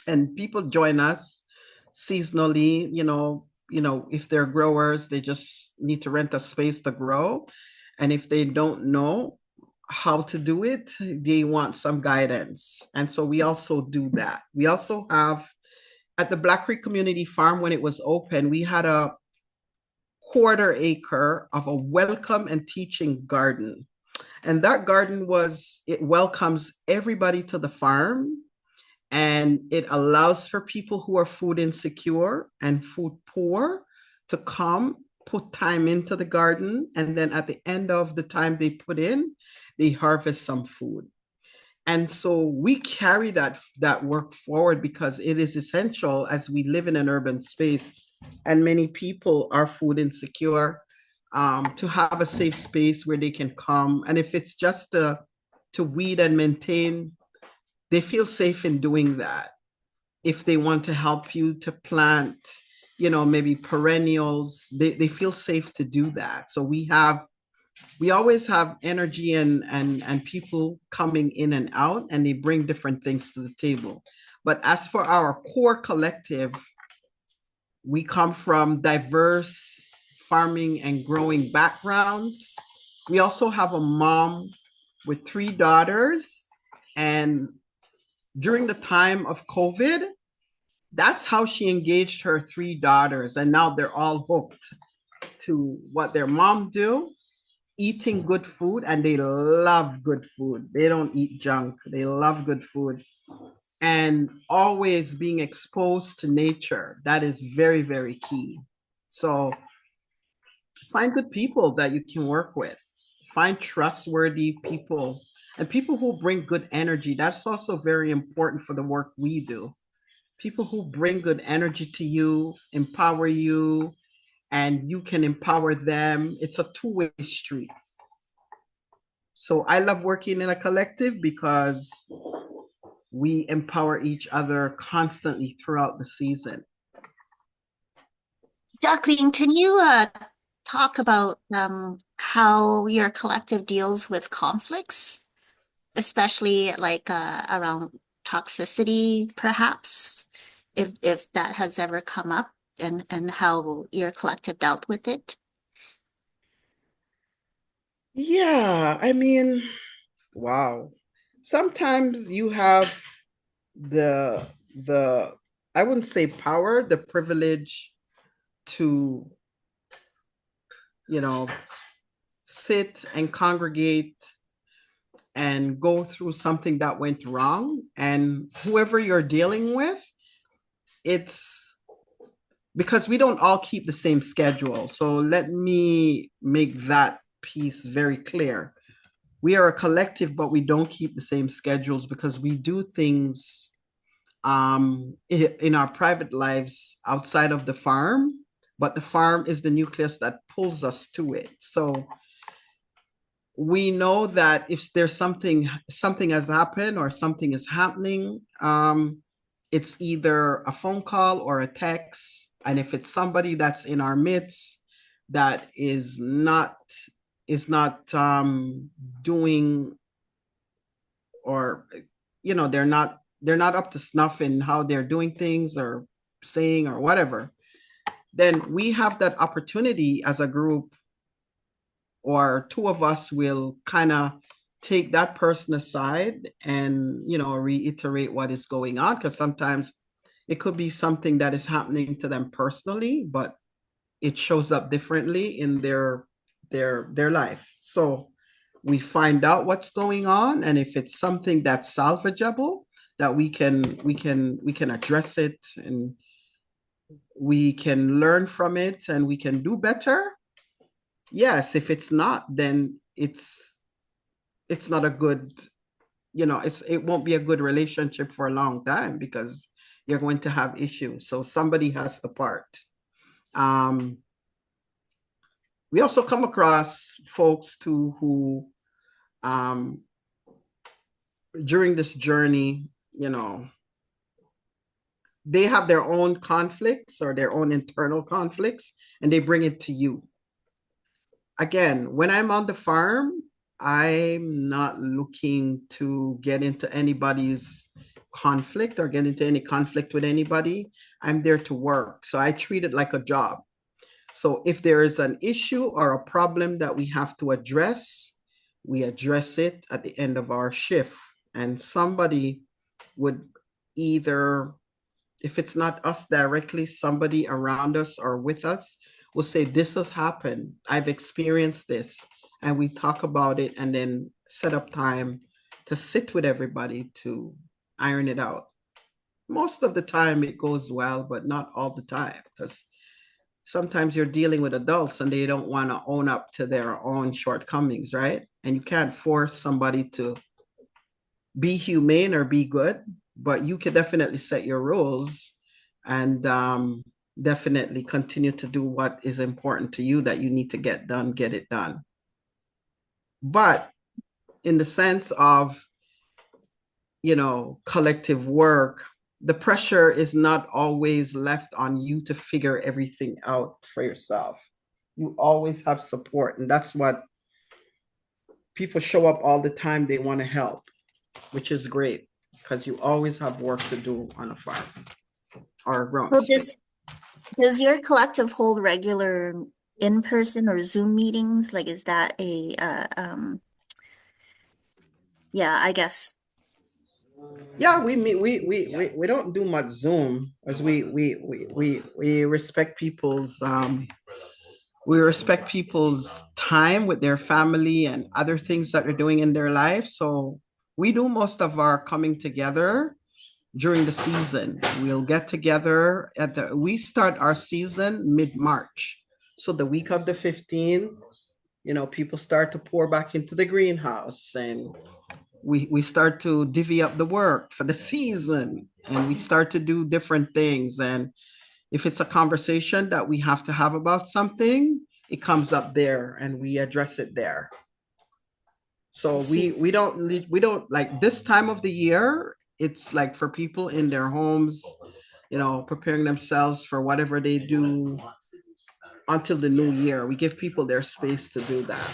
and people join us seasonally. If they're growers, they just need to rent a space to grow, and if they don't know how to do it, they want some guidance, and so we also do that. We also have, at the Black Creek Community Farm, when it was open, we had a 1/4 acre of a welcome and teaching garden. And that garden it welcomes everybody to the farm, and it allows for people who are food insecure and food poor to come, put time into the garden, and then at the end of the time they put in, they harvest some food. And so we carry that work forward because it is essential as we live in an urban space and many people are food insecure, to have a safe space where they can come. And if it's just to weed and maintain, they feel safe in doing that. If they want to help you to plant, maybe perennials, they feel safe to do that. So we always have energy and people coming in and out, and they bring different things to the table. But as for our core collective, we come from diverse farming and growing backgrounds. We also have a mom with 3 daughters, and during the time of COVID, that's how she engaged her 3 daughters, and now they're all hooked to what their mom do, eating good food, and they love good food. They don't eat junk. They love good food. And always being exposed to nature. That is very, very key. So find good people that you can work with. Find trustworthy people and people who bring good energy. That's also very important for the work we do. People who bring good energy to you, empower you, and you can empower them. It's a two-way street. So I love working in a collective because we empower each other constantly throughout the season. Jacqueline, can you talk about how your collective deals with conflicts, especially like around toxicity, perhaps, if that has ever come up, and how your collective dealt with it? Yeah, I mean, wow. Sometimes you have the the I wouldn't say power, the privilege to, you know, sit and congregate and go through something that went wrong. And whoever you're dealing with, it's because we don't all keep the same schedule. So let me make that piece very clear. We are a collective, but we don't keep the same schedules because we do things in our private lives outside of the farm, but the farm is the nucleus that pulls us to it. So we know that if there's something has happened or something is happening, it's either a phone call or a text. And if it's somebody that's in our midst that is not doing, or they're not up to snuff in how they're doing things or saying or whatever, then we have that opportunity as a group, or 2 of us will kind of take that person aside and reiterate what is going on, because sometimes it could be something that is happening to them personally, but it shows up differently in their life. So we find out what's going on, and if it's something that's salvageable, that we can address it, and we can learn from it, and we can do better, yes, if it's not, then it's not a good, it won't be a good relationship for a long time because you're going to have issues. So somebody has to part. We also come across folks too who during this journey, they have their own conflicts or their own internal conflicts, and they bring it to you. Again, when I'm on the farm, I'm not looking to get into anybody's conflict or get into any conflict with anybody. I'm there to work. So I treat it like a job. So if there is an issue or a problem that we have to address, we address it at the end of our shift. And somebody would either, if it's not us directly, somebody around us or with us will say, this has happened. I've experienced this. And we talk about it and then set up time to sit with everybody to iron it out. Most of the time it goes well, but not all the time, because sometimes you're dealing with adults and they don't want to own up to their own shortcomings, right? And you can't force somebody to be humane or be good, but you can definitely set your rules and definitely continue to do what is important to you that you need to get done, get it done. But in the sense of, collective work, the pressure is not always left on you to figure everything out for yourself. You always have support. And that's what people show up all the time. They want to help, which is great because you always have work to do on a farm or around. So does your collective hold regular in-person or Zoom meetings? Like, is that yeah, I guess. Yeah, we meet. We don't do much Zoom as we respect people's time with their family and other things that they're doing in their life. So we do most of our coming together during the season. We'll get together we start our season mid-March. So the week of the 15th, people start to pour back into the greenhouse and we start to divvy up the work for the season and we start to do different things. And if it's a conversation that we have to have about something, it comes up there and we address it there. So we don't like this time of the year. It's like for people in their homes, preparing themselves for whatever they do until the new year. We give people their space to do that.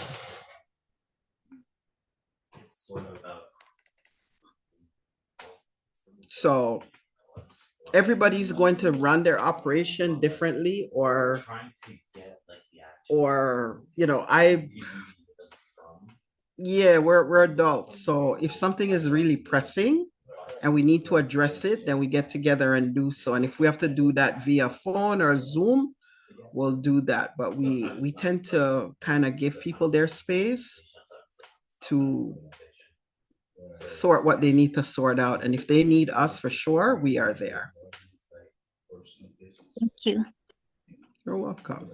So everybody's going to run their operation differently or we're adults. So if something is really pressing and we need to address it, then we get together and do so. And if we have to do that via phone or Zoom, we'll do that. But we tend to kind of give people their space to sort what they need to sort out. And if they need us, for sure, we are there. Thank you. You're welcome.